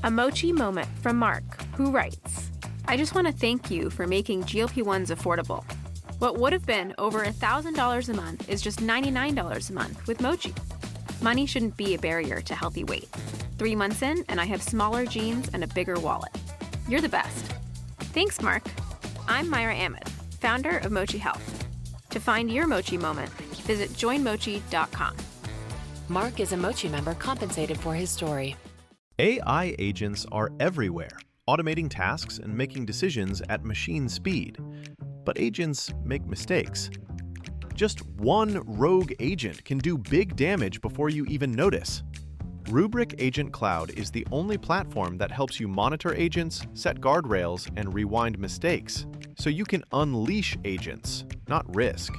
A mochi moment from Mark, who writes, I just want to thank you for making GLP-1s affordable. What would have been over $1,000 a month is just $99 a month with Mochi. Money shouldn't be a barrier to healthy weight. 3 months in, and I have smaller jeans and a bigger wallet. You're the best. Thanks, Mark. I'm Myra Ahmed, founder of Mochi Health. To find your Mochi moment, visit joinmochi.com. Mark is a Mochi member compensated for his story. AI agents are everywhere, automating tasks and making decisions at machine speed. But agents make mistakes. Just one rogue agent can do big damage before you even notice. Rubrik Agent Cloud is the only platform that helps you monitor agents, set guardrails, and rewind mistakes, so you can unleash agents, not risk.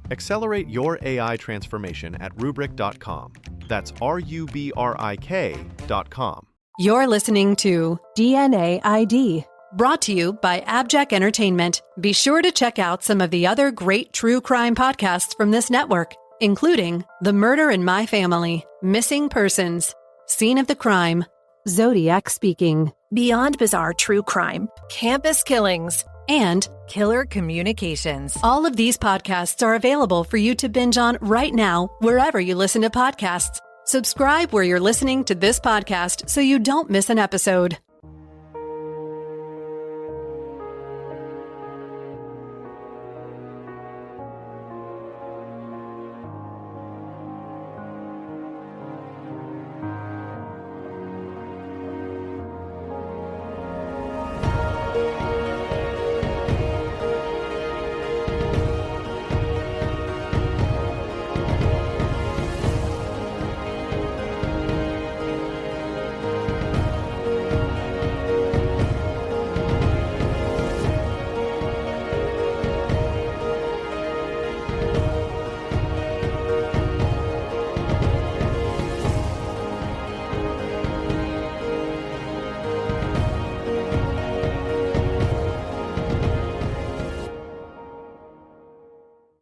Accelerate your AI transformation at Rubrik.com. That's RUBRIK.com. You're listening to DNA ID, brought to you by AbJack Entertainment. Be sure to check out some of the other great true crime podcasts from this network, including The Murder in My Family, Missing Persons, Scene of the Crime, Zodiac Speaking, Beyond Bizarre True Crime, Campus Killings, and Killer Communications. All of these podcasts are available for you to binge on right now, wherever you listen to podcasts. Subscribe where you're listening to this podcast so you don't miss an episode.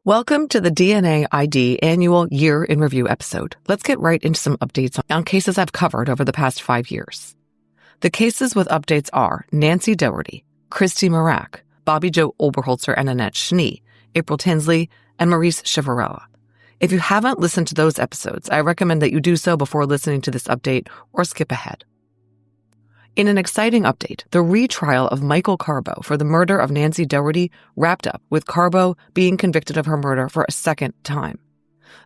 Welcome to the DNA ID Annual Year in Review episode. Let's get right into some updates on cases I've covered over the past 5 years. The cases with updates are Nancy Doherty, Christy Marak, Bobby Joe Oberholzer and Annette Schnee, April Tinsley, and Maurice Chivarella. If you haven't listened to those episodes, I recommend that you do so before listening to this update or skip ahead. In an exciting update, the retrial of Michael Carbo for the murder of Nancy Doherty wrapped up with Carbo being convicted of her murder for a second time.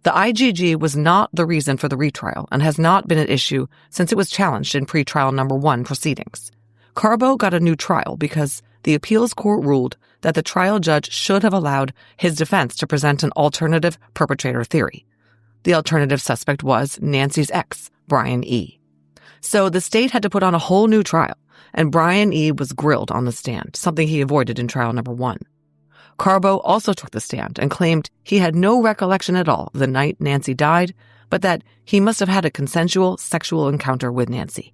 The IGG was not the reason for the retrial and has not been at issue since it was challenged in pretrial number 1 proceedings. Carbo got a new trial because the appeals court ruled that the trial judge should have allowed his defense to present an alternative perpetrator theory. The alternative suspect was Nancy's ex, Brian E. So the state had to put on a whole new trial, and Brian E. was grilled on the stand, something he avoided in trial number 1. Carbo also took the stand and claimed he had no recollection at all of the night Nancy died, but that he must have had a consensual sexual encounter with Nancy.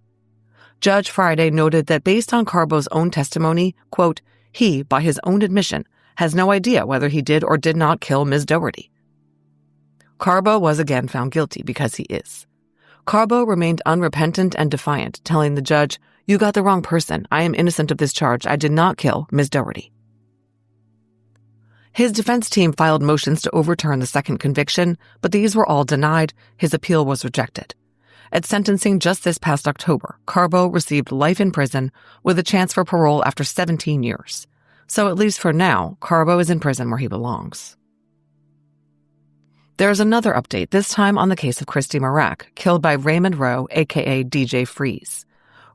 Judge Friday noted that based on Carbo's own testimony, quote, he, by his own admission, has no idea whether he did or did not kill Ms. Doherty. Carbo was again found guilty because he is. Carbo remained unrepentant and defiant, telling the judge, "You got the wrong person. I am innocent of this charge. I did not kill Ms. Doherty." His defense team filed motions to overturn the second conviction, but these were all denied. His appeal was rejected. At sentencing just this past October, Carbo received life in prison with a chance for parole after 17 years. So at least for now, Carbo is in prison where he belongs. There's another update, this time on the case of Christy Marak, killed by Raymond Rowe, a.k.a. DJ Freeze.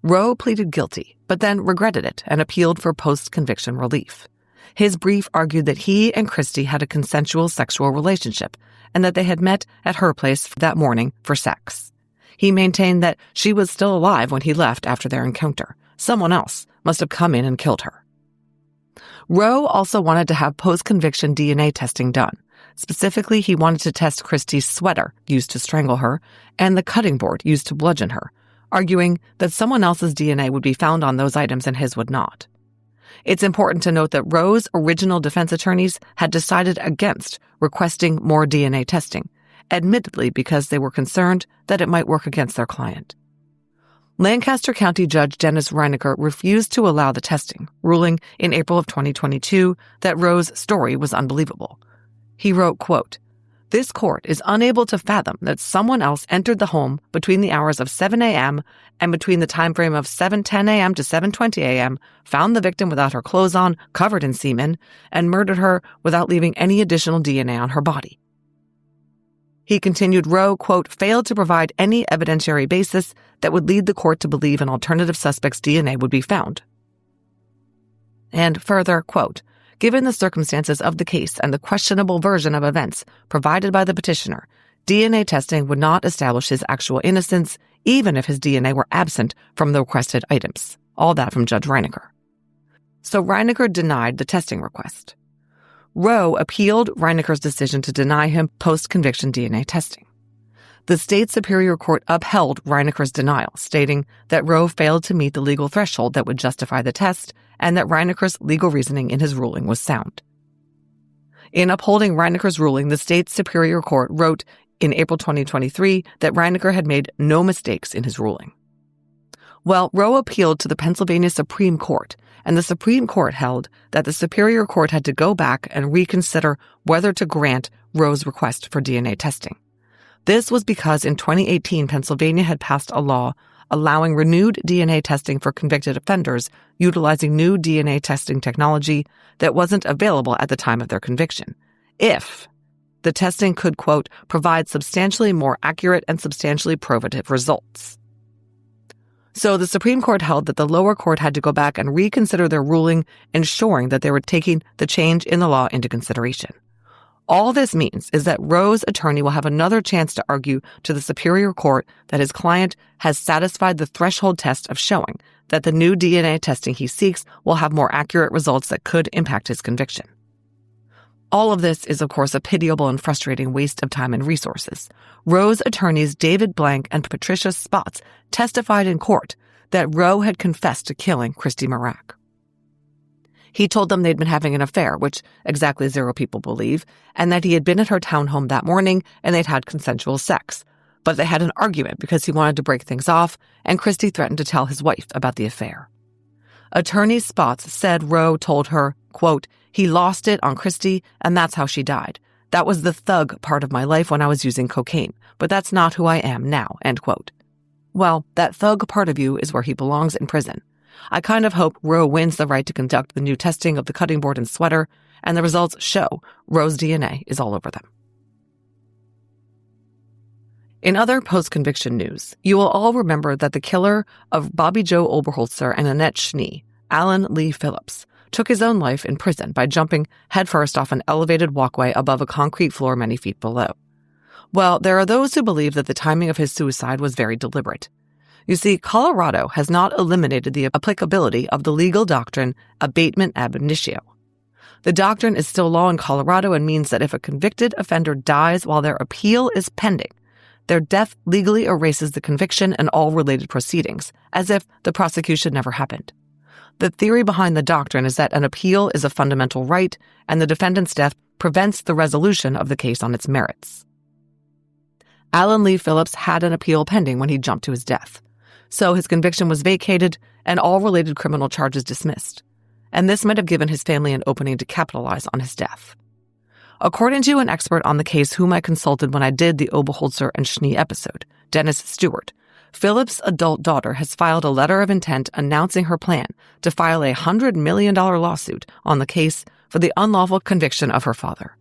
Rowe pleaded guilty, but then regretted it and appealed for post-conviction relief. His brief argued that he and Christy had a consensual sexual relationship and that they had met at her place that morning for sex. He maintained that she was still alive when he left after their encounter. Someone else must have come in and killed her. Rowe also wanted to have post-conviction DNA testing done. Specifically, he wanted to test Christie's sweater used to strangle her and the cutting board used to bludgeon her, arguing that someone else's DNA would be found on those items and his would not. It's important to note that Rowe's original defense attorneys had decided against requesting more DNA testing, admittedly because they were concerned that it might work against their client. Lancaster County Judge Dennis Reinecker refused to allow the testing, ruling in April of 2022 that Roe's story was unbelievable. He wrote, quote, "This court is unable to fathom that someone else entered the home between the hours of 7 a.m. and between the time frame of 7:10 a.m. to 7:20 a.m., found the victim without her clothes on, covered in semen, and murdered her without leaving any additional DNA on her body." He continued, Roe, quote, "failed to provide any evidentiary basis that would lead the court to believe an alternative suspect's DNA would be found." And further, quote, "Given the circumstances of the case and the questionable version of events provided by the petitioner, DNA testing would not establish his actual innocence, even if his DNA were absent from the requested items." All that from Judge Reinecker. So Reinecker denied the testing request. Roe appealed Reinecker's decision to deny him post-conviction DNA testing. The state superior court upheld Reinecker's denial, stating that Roe failed to meet the legal threshold that would justify the test and that Reinecker's legal reasoning in his ruling was sound. In upholding Reinecker's ruling, the state superior court wrote in April 2023 that Reinecker had made no mistakes in his ruling. Well, Roe appealed to the Pennsylvania Supreme Court, and the Supreme Court held that the Superior Court had to go back and reconsider whether to grant Roe's request for DNA testing. This was because in 2018, Pennsylvania had passed a law allowing renewed DNA testing for convicted offenders utilizing new DNA testing technology that wasn't available at the time of their conviction, if the testing could, quote, "provide substantially more accurate and substantially probative results." So the Supreme Court held that the lower court had to go back and reconsider their ruling, ensuring that they were taking the change in the law into consideration. All this means is that Roe's attorney will have another chance to argue to the Superior Court that his client has satisfied the threshold test of showing that the new DNA testing he seeks will have more accurate results that could impact his conviction. All of this is, of course, a pitiable and frustrating waste of time and resources. Roe's attorneys David Blank and Patricia Spotts testified in court that Roe had confessed to killing Christy Marak. He told them they'd been having an affair, which exactly 0 people believe, and that he had been at her townhome that morning and they'd had consensual sex. But they had an argument because he wanted to break things off, and Christy threatened to tell his wife about the affair. Attorney Spotts said Roe told her, quote, "He lost it on Christy, and that's how she died. That was the thug part of my life when I was using cocaine, but that's not who I am now," end quote. Well, that thug part of you is where he belongs in prison. I kind of hope Roe wins the right to conduct the new testing of the cutting board and sweater, and the results show Roe's DNA is all over them. In other post-conviction news, you will all remember that the killer of Bobby Joe Oberholzer and Annette Schnee, Alan Lee Phillips, took his own life in prison by jumping headfirst off an elevated walkway above a concrete floor many feet below. Well, there are those who believe that the timing of his suicide was very deliberate. You see, Colorado has not eliminated the applicability of the legal doctrine abatement ab initio. The doctrine is still law in Colorado and means that if a convicted offender dies while their appeal is pending, their death legally erases the conviction and all related proceedings, as if the prosecution never happened. The theory behind the doctrine is that an appeal is a fundamental right, and the defendant's death prevents the resolution of the case on its merits. Alan Lee Phillips had an appeal pending when he jumped to his death, so his conviction was vacated and all related criminal charges dismissed, and this might have given his family an opening to capitalize on his death. According to an expert on the case whom I consulted when I did the Oberholzer and Schnee episode, Dennis Stewart, Phillips' adult daughter has filed a letter of intent announcing her plan to file a $100 million lawsuit on the case for the unlawful conviction of her father.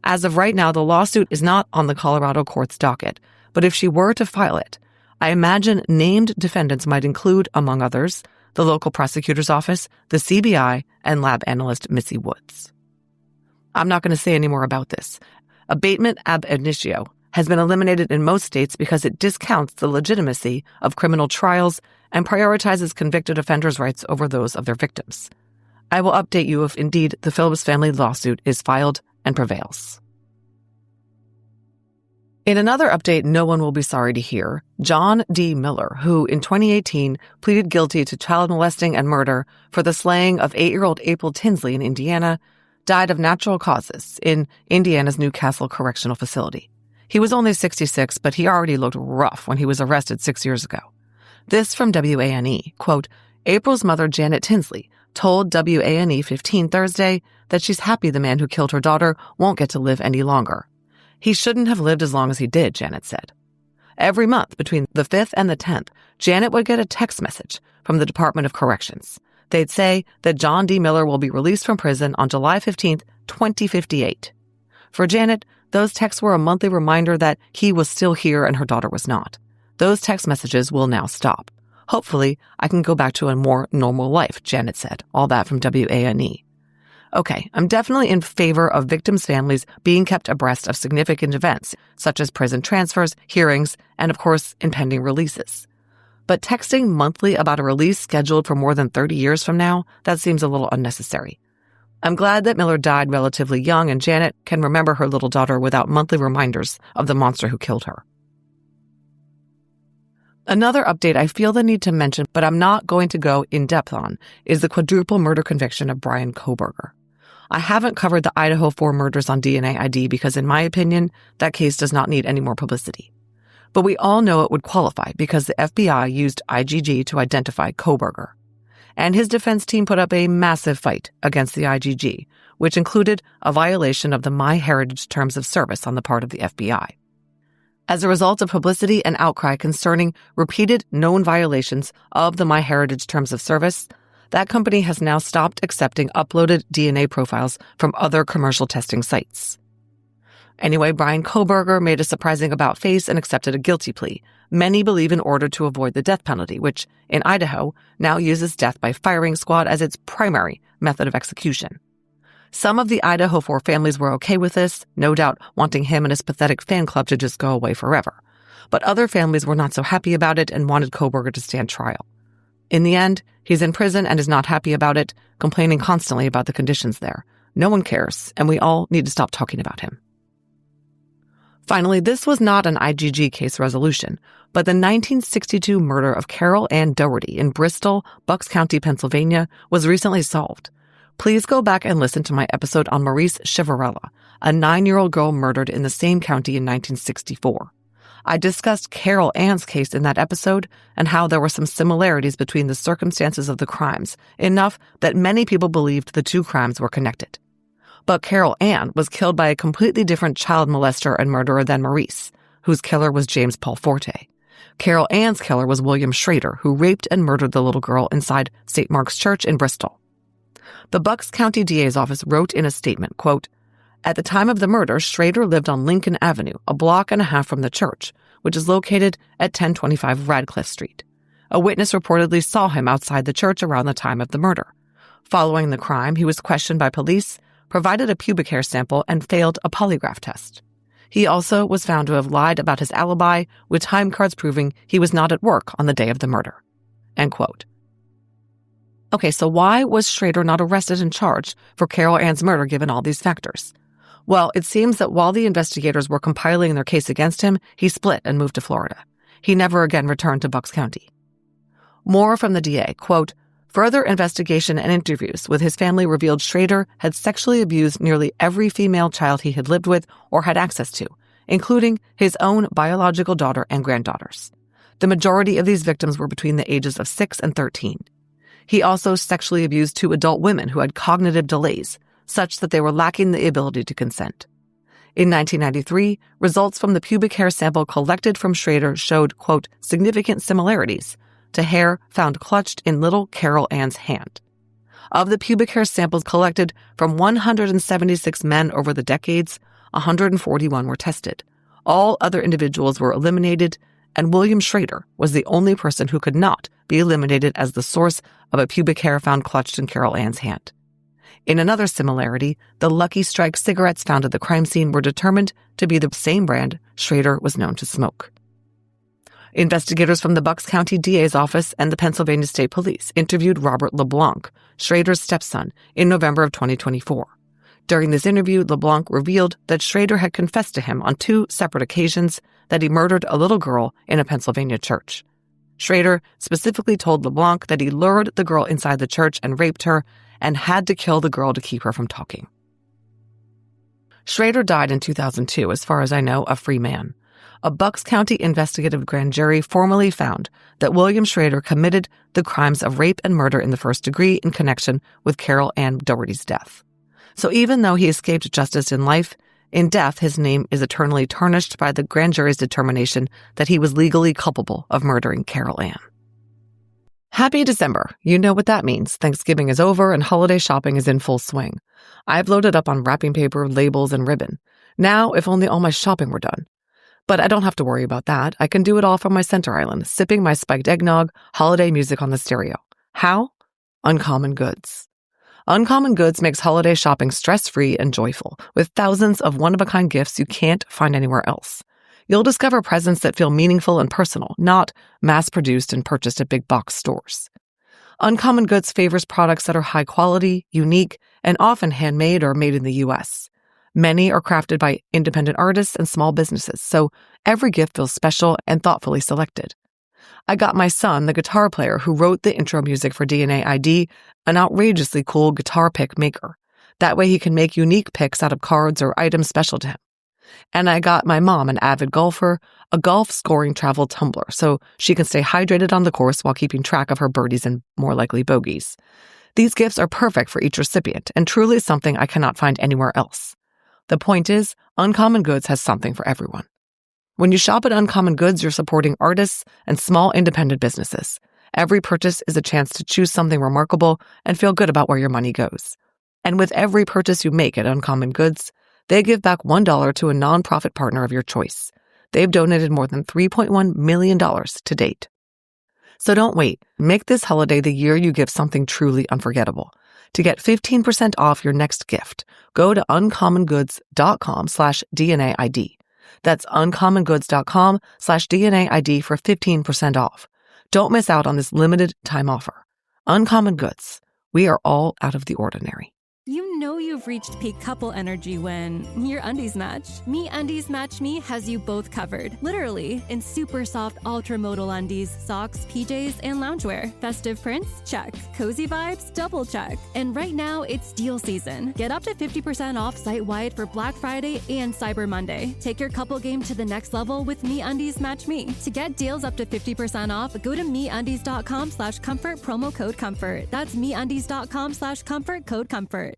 As of right now, the lawsuit is not on the Colorado court's docket, but if she were to file it, I imagine named defendants might include, among others, the local prosecutor's office, the CBI, and lab analyst Missy Woods. I'm not going to say any more about this. Abatement ab initio has been eliminated in most states because it discounts the legitimacy of criminal trials and prioritizes convicted offenders' rights over those of their victims. I will update you if indeed the Phillips family lawsuit is filed and prevails. In another update no one will be sorry to hear, John D. Miller, who in 2018 pleaded guilty to child molesting and murder for the slaying of 8-year-old April Tinsley in Indiana, died of natural causes in Indiana's Newcastle Correctional Facility. He was only 66, but he already looked rough when he was arrested 6 years ago. This from WANE. Quote, April's mother, Janet Tinsley, told WANE 15 Thursday that she's happy the man who killed her daughter won't get to live any longer. He shouldn't have lived as long as he did, Janet said. Every month between the 5th and the 10th, Janet would get a text message from the Department of Corrections. They'd say that John D. Miller will be released from prison on July 15th, 2058. For Janet, those texts were a monthly reminder that he was still here and her daughter was not. Those text messages will now stop. Hopefully, I can go back to a more normal life, Janet said. All that from WANE. Okay, I'm definitely in favor of victims' families being kept abreast of significant events, such as prison transfers, hearings, and of course, impending releases. But texting monthly about a release scheduled for more than 30 years from now, that seems a little unnecessary. I'm glad that Miller died relatively young and Janet can remember her little daughter without monthly reminders of the monster who killed her. Another update I feel the need to mention, but I'm not going to go in depth on, is the quadruple murder conviction of Bryan Kohberger. I haven't covered the Idaho 4 murders on DNA ID because, in my opinion, that case does not need any more publicity. But we all know it would qualify because the FBI used IgG to identify Kohberger. And his defense team put up a massive fight against the IgG, which included a violation of the MyHeritage Terms of Service on the part of the FBI. As a result of publicity and outcry concerning repeated known violations of the MyHeritage Terms of Service, that company has now stopped accepting uploaded DNA profiles from other commercial testing sites. Anyway, Bryan Kohberger made a surprising about-face and accepted a guilty plea, many believe in order to avoid the death penalty, which, in Idaho, now uses death by firing squad as its primary method of execution. Some of the Idaho 4 families were okay with this, no doubt wanting him and his pathetic fan club to just go away forever. But other families were not so happy about it and wanted Kohberger to stand trial. In the end, he's in prison and is not happy about it, complaining constantly about the conditions there. No one cares, and we all need to stop talking about him. Finally, this was not an IgG case resolution, but the 1962 murder of Carol Ann Doherty in Bristol, Bucks County, Pennsylvania, was recently solved. Please go back and listen to my episode on Maurice Chivarella, a 9-year-old girl murdered in the same county in 1964. I discussed Carol Ann's case in that episode and how there were some similarities between the circumstances of the crimes, enough that many people believed the two crimes were connected. But Carol Ann was killed by a completely different child molester and murderer than Maurice, whose killer was James Paul Forte. Carol Ann's killer was William Schrader, who raped and murdered the little girl inside St. Mark's Church in Bristol. The Bucks County DA's office wrote in a statement, quote, At the time of the murder, Schrader lived on Lincoln Avenue, a block and a half from the church, which is located at 1025 Radcliffe Street. A witness reportedly saw him outside the church around the time of the murder. Following the crime, he was questioned by police, provided a pubic hair sample, and failed a polygraph test. He also was found to have lied about his alibi, with time cards proving he was not at work on the day of the murder. End quote. Okay, so why was Schrader not arrested and charged for Carol Ann's murder given all these factors? Well, it seems that while the investigators were compiling their case against him, he split and moved to Florida. He never again returned to Bucks County. More from the DA, quote, Further investigation and interviews with his family revealed Schrader had sexually abused nearly every female child he had lived with or had access to, including his own biological daughter and granddaughters. The majority of these victims were between the ages of 6 and 13. He also sexually abused 2 adult women who had cognitive delays, such that they were lacking the ability to consent. In 1993, results from the pubic hair sample collected from Schrader showed, quote, significant similarities to hair found clutched in little Carol Ann's hand. Of the pubic hair samples collected from 176 men over the decades, 141 were tested. All other individuals were eliminated, and William Schrader was the only person who could not be eliminated as the source of a pubic hair found clutched in Carol Ann's hand. In another similarity, the Lucky Strike cigarettes found at the crime scene were determined to be the same brand Schrader was known to smoke. Investigators from the Bucks County DA's office and the Pennsylvania State Police interviewed Robert LeBlanc, Schrader's stepson, in November of 2024. During this interview, LeBlanc revealed that Schrader had confessed to him on 2 separate occasions that he murdered a little girl in a Pennsylvania church. Schrader specifically told LeBlanc that he lured the girl inside the church and raped her and had to kill the girl to keep her from talking. Schrader died in 2002, as far as I know, a free man. a Bucks County investigative grand jury formally found that William Schrader committed the crimes of rape and murder in the first degree in connection with Carol Ann Doherty's death. So even though he escaped justice in life, in death his name is eternally tarnished by the grand jury's determination that he was legally culpable of murdering Carol Ann. Happy December. You know what that means. Thanksgiving is over and holiday shopping is in full swing. I've loaded up on wrapping paper, labels, and ribbon. Now, if only all my shopping were done. But I don't have to worry about that. I can do it all from my center island, sipping my spiked eggnog, holiday music on the stereo. How? Uncommon Goods. Uncommon Goods makes holiday shopping stress-free and joyful, with thousands of one-of-a-kind gifts you can't find anywhere else. You'll discover presents that feel meaningful and personal, not mass-produced and purchased at big box stores. Uncommon Goods favors products that are high quality, unique, and often handmade or made in the U.S. Many are crafted by independent artists and small businesses, so every gift feels special and thoughtfully selected. I got my son, the guitar player who wrote the intro music for DNA ID, an outrageously cool guitar pick maker. That way he can make unique picks out of cards or items special to him. And I got my mom, an avid golfer, a golf scoring travel tumbler so she can stay hydrated on the course while keeping track of her birdies and more likely bogeys. These gifts are perfect for each recipient and truly something I cannot find anywhere else. The point is, Uncommon Goods has something for everyone. When you shop at Uncommon Goods, you're supporting artists and small independent businesses. Every purchase is a chance to choose something remarkable and feel good about where your money goes. And with every purchase you make at Uncommon Goods, they give back $1 to a nonprofit partner of your choice. They've donated more than $3.1 million to date. So don't wait. Make this holiday the year you give something truly unforgettable. To get 15% off your next gift, go to uncommongoods.com/DNAID. That's uncommongoods.com/DNAID for 15% off. Don't miss out on this limited time offer. Uncommon Goods. We are all out of the ordinary. You know you've reached peak couple energy when your undies match. MeUndies Match Me has you both covered. Literally, in super soft ultra-modal undies, socks, PJs, and loungewear. Festive prints? Check. Cozy vibes? Double check. And right now, it's deal season. Get up to 50% off site-wide for Black Friday and Cyber Monday. Take your couple game to the next level with MeUndies Match Me. To get deals up to 50% off, go to MeUndies.com/comfort, promo code COMFORT. That's MeUndies.com/comfort, code COMFORT.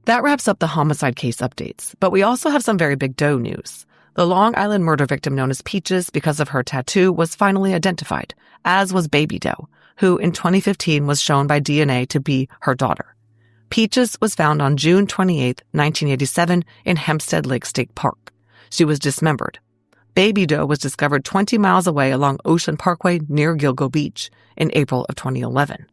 That wraps up the homicide case updates, but we also have some very big doe news. The Long Island murder victim known as Peaches because of her tattoo was finally identified, as was Baby Doe, who in 2015 was shown by DNA to be her daughter. Peaches was found on June 28, 1987 in Hempstead Lake State Park. She was dismembered. Baby Doe was discovered 20 miles away along Ocean Parkway near Gilgo Beach in April of 2011.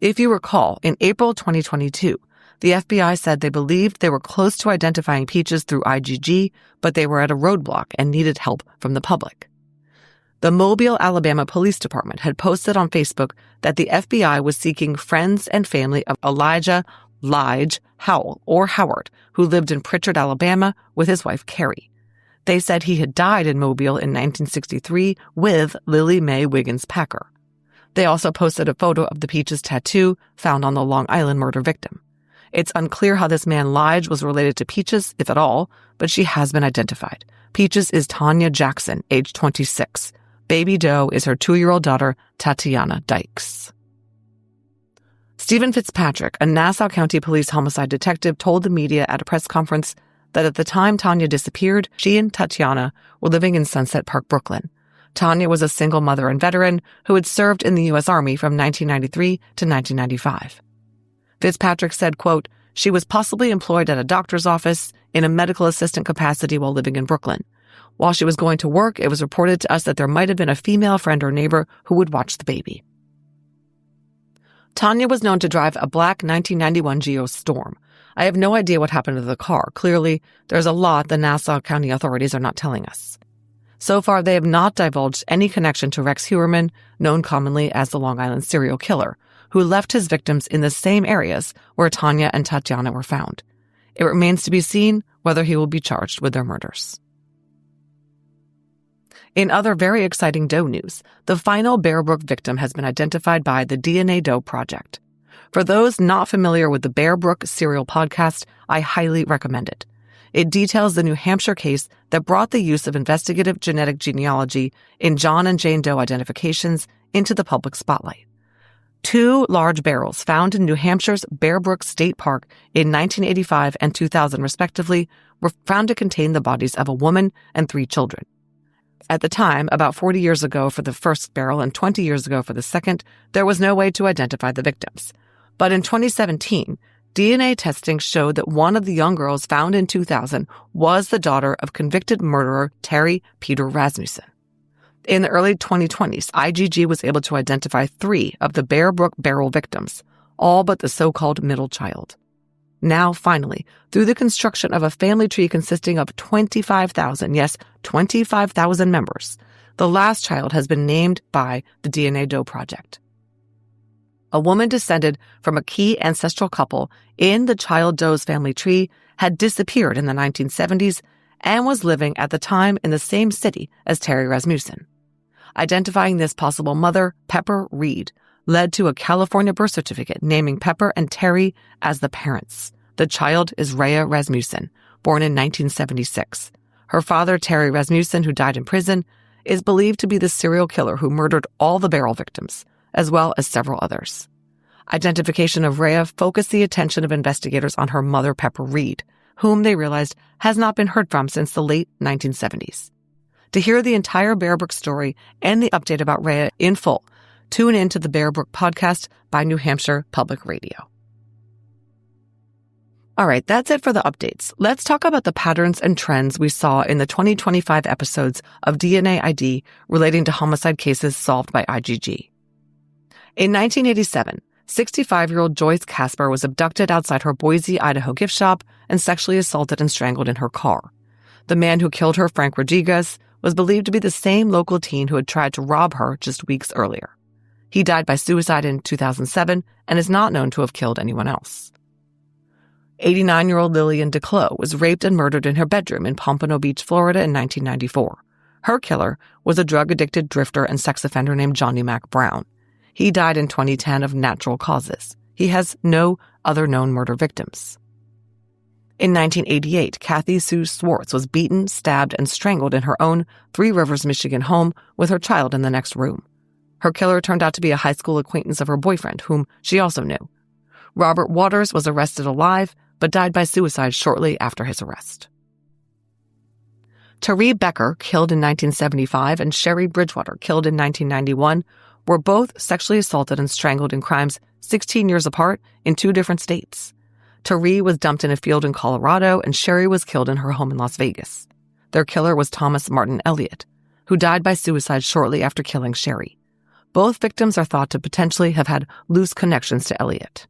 If you recall, in April 2022, the FBI said they believed they were close to identifying Peaches through IgG, but they were at a roadblock and needed help from the public. The Mobile, Alabama Police Department had posted on Facebook that the FBI was seeking friends and family of Elijah Lige Howell, or Howard, who lived in Pritchard, Alabama, with his wife Carrie. They said he had died in Mobile in 1963 with Lily Mae Wiggins Packer. They also posted a photo of the Peaches tattoo found on the Long Island murder victim. It's unclear how this man Lige was related to Peaches, if at all, but she has been identified. Peaches is Tanya Jackson, age 26. Baby Doe is her 2-year-old daughter, Tatiana Dykes. Stephen Fitzpatrick, a Nassau County Police homicide detective, told the media at a press conference that at the time Tanya disappeared, she and Tatiana were living in Sunset Park, Brooklyn. Tanya was a single mother and veteran who had served in the U.S. Army from 1993 to 1995. Fitzpatrick said, quote, "She was possibly employed at a doctor's office in a medical assistant capacity while living in Brooklyn. While she was going to work, it was reported to us that there might have been a female friend or neighbor who would watch the baby." Tanya was known to drive a black 1991 Geo Storm. I have no idea what happened to the car. Clearly, there's a lot the Nassau County authorities are not telling us. So far, they have not divulged any connection to Rex Heuermann, known commonly as the Long Island serial killer, who left his victims in the same areas where Tanya and Tatiana were found. It remains to be seen whether he will be charged with their murders. In other very exciting Doe news, the final Bear Brook victim has been identified by the DNA Doe Project. For those not familiar with the Bear Brook serial podcast, I highly recommend it. It details the New Hampshire case that brought the use of investigative genetic genealogy in John and Jane Doe identifications into the public spotlight. 2 large barrels found in New Hampshire's Bear Brook State Park in 1985 and 2000 respectively were found to contain the bodies of a woman and 3 children. At the time, about 40 years ago for the first barrel and 20 years ago for the second, there was no way to identify the victims. But in 2017, DNA testing showed that one of the young girls found in 2000 was the daughter of convicted murderer Terry Peter Rasmussen. In the early 2020s, IGG was able to identify 3 of the Bear Brook barrel victims, all but the so-called middle child. Now, finally, through the construction of a family tree consisting of 25,000, yes, 25,000 members, the last child has been named by the DNA Doe Project. A woman descended from a key ancestral couple in the child Doe's family tree had disappeared in the 1970s and was living at the time in the same city as Terry Rasmussen. Identifying this possible mother, Pepper Reed, led to a California birth certificate naming Pepper and Terry as the parents. The child is Rhea Rasmussen, born in 1976. Her father, Terry Rasmussen, who died in prison, is believed to be the serial killer who murdered all the barrel victims, as well as several others. Identification of Rhea focused the attention of investigators on her mother, Pepper Reed, whom they realized has not been heard from since the late 1970s. To hear the entire Bear Brook story and the update about Rhea in full, tune in to the Bear Brook podcast by New Hampshire Public Radio. All right, that's it for the updates. Let's talk about the patterns and trends we saw in the 2025 episodes of DNA ID relating to homicide cases solved by IGG. In 1987, 65-year-old Joyce Casper was abducted outside her Boise, Idaho gift shop and sexually assaulted and strangled in her car. The man who killed her, Frank Rodriguez, was believed to be the same local teen who had tried to rob her just weeks earlier. He died by suicide in 2007 and is not known to have killed anyone else. 89-year-old Lillian DeClos was raped and murdered in her bedroom in Pompano Beach, Florida in 1994. Her killer was a drug-addicted drifter and sex offender named Johnny Mac Brown. He died in 2010 of natural causes. He has no other known murder victims. In 1988, Kathy Sue Swartz was beaten, stabbed, and strangled in her own Three Rivers, Michigan home with her child in the next room. Her killer turned out to be a high school acquaintance of her boyfriend, whom she also knew. Robert Waters was arrested alive, but died by suicide shortly after his arrest. Tari Becker, killed in 1975, and Sherry Bridgewater, killed in 1991, were both sexually assaulted and strangled in crimes 16 years apart in 2 different states. Tari was dumped in a field in Colorado, and Sherry was killed in her home in Las Vegas. Their killer was Thomas Martin Elliott, who died by suicide shortly after killing Sherry. Both victims are thought to potentially have had loose connections to Elliott.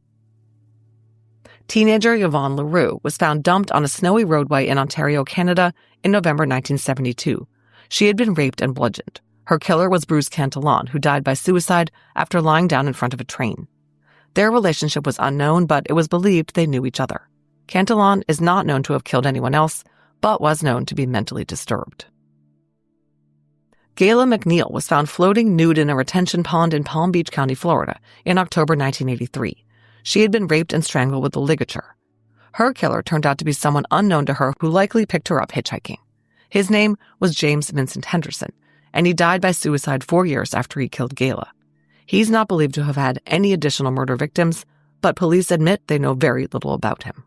Teenager Yvonne LaRue was found dumped on a snowy roadway in Ontario, Canada in November 1972. She had been raped and bludgeoned. Her killer was Bruce Cantillon, who died by suicide after lying down in front of a train. Their relationship was unknown, but it was believed they knew each other. Cantillon is not known to have killed anyone else, but was known to be mentally disturbed. Gayla McNeil was found floating nude in a retention pond in Palm Beach County, Florida, in October 1983. She had been raped and strangled with a ligature. Her killer turned out to be someone unknown to her who likely picked her up hitchhiking. His name was James Vincent Henderson, and he died by suicide 4 years after he killed Gayla. He's not believed to have had any additional murder victims, but police admit they know very little about him.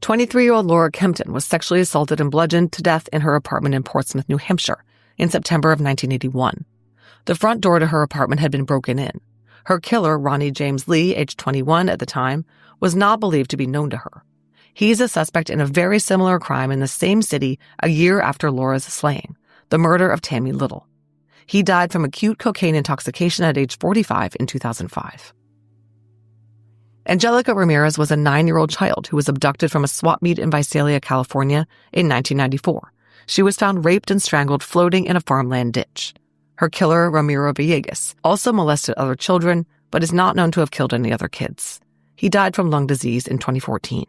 23-year-old Laura Kempton was sexually assaulted and bludgeoned to death in her apartment in Portsmouth, New Hampshire, in September of 1981. The front door to her apartment had been broken in. Her killer, Ronnie James Lee, aged 21 at the time, was not believed to be known to her. He's a suspect in a very similar crime in the same city a year after Laura's slaying, the murder of Tammy Little. He died from acute cocaine intoxication at age 45 in 2005. Angelica Ramirez was a 9-year-old child who was abducted from a swap meet in Visalia, California in 1994. She was found raped and strangled floating in a farmland ditch. Her killer, Ramiro Villegas, also molested other children, but is not known to have killed any other kids. He died from lung disease in 2014.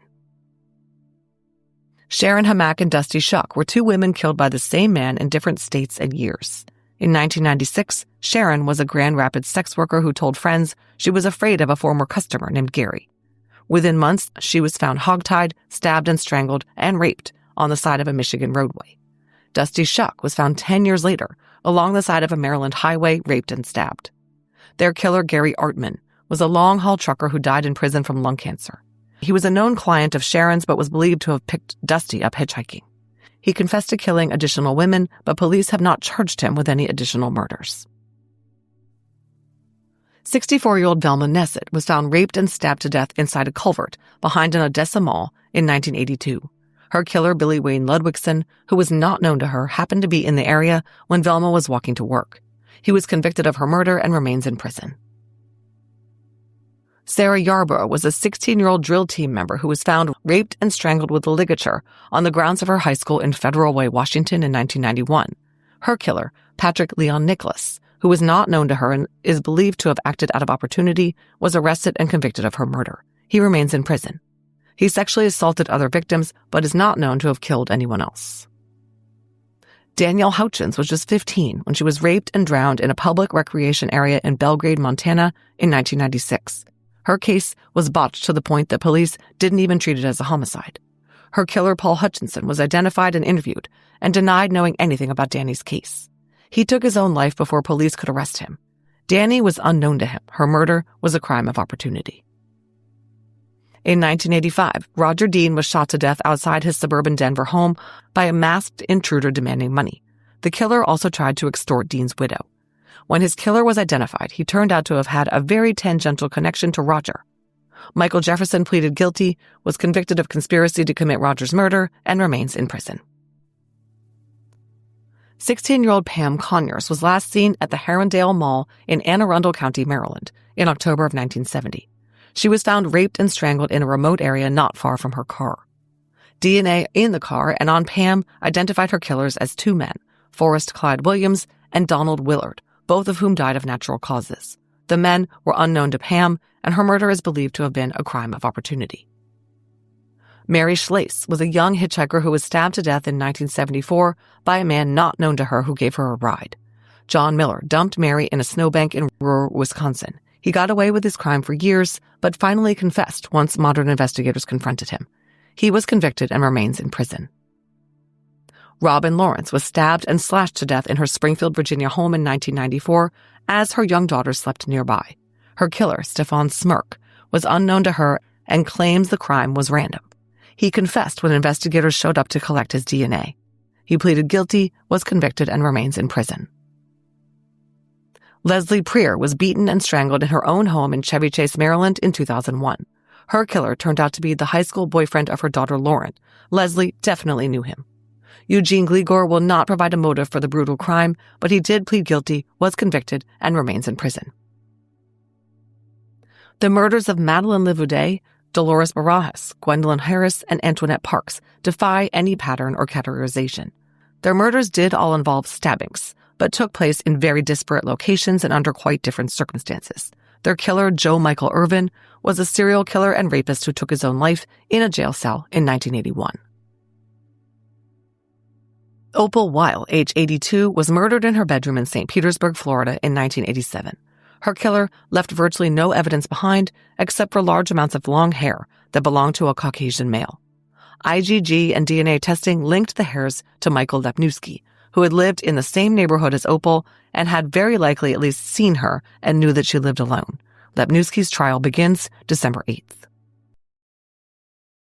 Sharon Hamack and Dusty Shuck were 2 women killed by the same man in different states and years. In 1996, Sharon was a Grand Rapids sex worker who told friends she was afraid of a former customer named Gary. Within months, she was found hogtied, stabbed and strangled, and raped on the side of a Michigan roadway. Dusty Shuck was found 10 years later along the side of a Maryland highway, raped and stabbed. Their killer, Gary Artman, was a long-haul trucker who died in prison from lung cancer. He was a known client of Sharon's but was believed to have picked Dusty up hitchhiking. He confessed to killing additional women, but police have not charged him with any additional murders. 64-year-old Velma Nesset was found raped and stabbed to death inside a culvert behind an Odessa mall in 1982. Her killer, Billy Wayne Ludwigson, who was not known to her, happened to be in the area when Velma was walking to work. He was convicted of her murder and remains in prison. Sarah Yarborough was a 16-year-old drill team member who was found raped and strangled with a ligature on the grounds of her high school in Federal Way, Washington in 1991. Her killer, Patrick Leon Nicholas, who was not known to her and is believed to have acted out of opportunity, was arrested and convicted of her murder. He remains in prison. He sexually assaulted other victims, but is not known to have killed anyone else. Danielle Houchins was just 15 when she was raped and drowned in a public recreation area in Belgrade, Montana in 1996. Her case was botched to the point that police didn't even treat it as a homicide. Her killer, Paul Hutchinson, was identified and interviewed and denied knowing anything about Danny's case. He took his own life before police could arrest him. Danny was unknown to him. Her murder was a crime of opportunity. In 1985, Roger Dean was shot to death outside his suburban Denver home by a masked intruder demanding money. The killer also tried to extort Dean's widow. When his killer was identified, he turned out to have had a very tangential connection to Roger. Michael Jefferson pleaded guilty, was convicted of conspiracy to commit Roger's murder, and remains in prison. 16-year-old Pam Conyers was last seen at the Herondale Mall in Anne Arundel County, Maryland, in October of 1970. She was found raped and strangled in a remote area not far from her car. DNA in the car and on Pam identified her killers as two men, Forrest Clyde Williams and Donald Willard, both of whom died of natural causes. The men were unknown to Pam, and her murder is believed to have been a crime of opportunity. Mary Schlace was a young hitchhiker who was stabbed to death in 1974 by a man not known to her who gave her a ride. John Miller dumped Mary in a snowbank in rural Wisconsin. He got away with his crime for years, but finally confessed once modern investigators confronted him. He was convicted and remains in prison. Robin Lawrence was stabbed and slashed to death in her Springfield, Virginia home in 1994 as her young daughter slept nearby. Her killer, Stefan Smirk, was unknown to her and claims the crime was random. He confessed when investigators showed up to collect his DNA. He pleaded guilty, was convicted, and remains in prison. Leslie Preer was beaten and strangled in her own home in Chevy Chase, Maryland in 2001. Her killer turned out to be the high school boyfriend of her daughter Lauren. Leslie definitely knew him. Eugene Gligor will not provide a motive for the brutal crime, but he did plead guilty, was convicted, and remains in prison. The murders of Madeline Livaudet, Dolores Barajas, Gwendolyn Harris, and Antoinette Parks defy any pattern or categorization. Their murders did all involve stabbings, but took place in very disparate locations and under quite different circumstances. Their killer, Joe Michael Irvin, was a serial killer and rapist who took his own life in a jail cell in 1981. Opal Weil, age 82, was murdered in her bedroom in St. Petersburg, Florida in 1987. Her killer left virtually no evidence behind except for large amounts of long hair that belonged to a Caucasian male. IgG and DNA testing linked the hairs to Michael Lepnewski, who had lived in the same neighborhood as Opal and had very likely at least seen her and knew that she lived alone. Lepnewski's trial begins December 8th.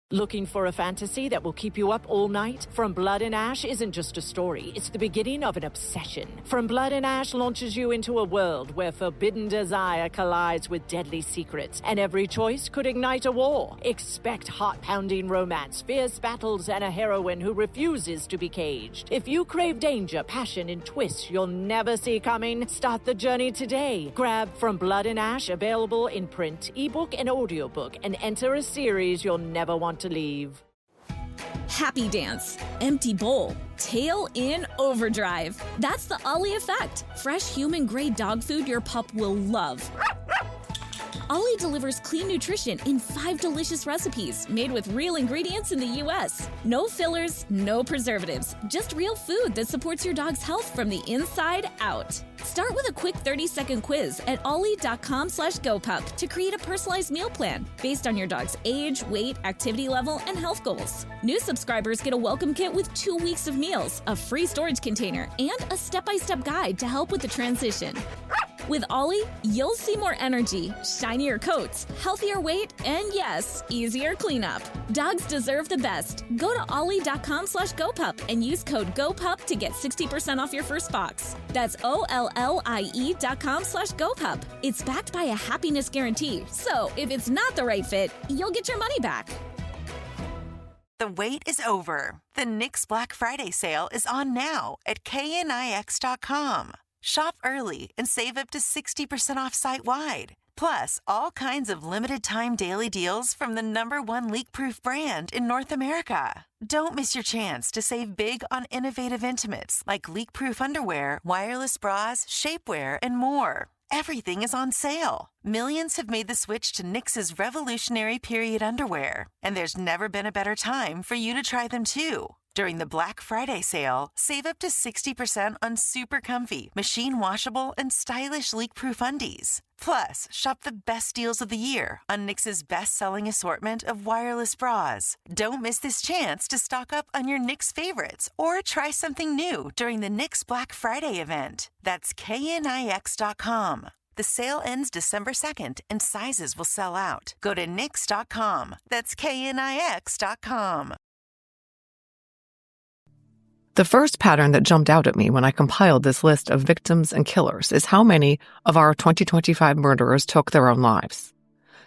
Looking for a fantasy that will keep you up all night? From Blood and Ash isn't just a story, it's the beginning of an obsession. From Blood and Ash launches you into a world where forbidden desire collides with deadly secrets, and every choice could ignite a war. Expect heart-pounding romance, fierce battles, and a heroine who refuses to be caged. If you crave danger, passion, and twists you'll never see coming, start the journey today. Grab From Blood and Ash, available in print, ebook, and audiobook, and enter a series you'll never want to leave. Happy dance, empty bowl, tail in overdrive. That's the Ollie effect. Fresh human-grade dog food your pup will love. Ollie delivers clean nutrition in 5 delicious recipes made with real ingredients in the U.S. No fillers, no preservatives, just real food that supports your dog's health from the inside out. Start with a quick 30-second quiz at ollie.com/gopup to create a personalized meal plan based on your dog's age, weight, activity level, and health goals. New subscribers get a welcome kit with 2 weeks of meals, a free storage container, and a step-by-step guide to help with the transition. With Ollie, you'll see more energy, shinier coats, healthier weight, and yes, easier cleanup. Dogs deserve the best. Go to ollie.com/gopup and use code GOPUP to get 60% off your first box. That's OLLIE.com/gopup. It's backed by a happiness guarantee, so if it's not the right fit, you'll get your money back. The wait is over. The Knix Black Friday sale is on now at knix.com. Shop early and save up to 60% off site-wide. Plus, all kinds of limited-time daily deals from the #1 leak-proof brand in North America. Don't miss your chance to save big on innovative intimates like leak-proof underwear, wireless bras, shapewear, and more. Everything is on sale. Millions have made the switch to Knix's revolutionary period underwear, and there's never been a better time for you to try them too. During the Black Friday sale, save up to 60% on super comfy, machine washable, and stylish leak-proof undies. Plus, shop the best deals of the year on Knix's best-selling assortment of wireless bras. Don't miss this chance to stock up on your Knix favorites or try something new during the Knix Black Friday event. That's knix.com. The sale ends December 2nd and sizes will sell out. Go to knix.com. That's knix.com. The first pattern that jumped out at me when I compiled this list of victims and killers is how many of our 2025 murderers took their own lives.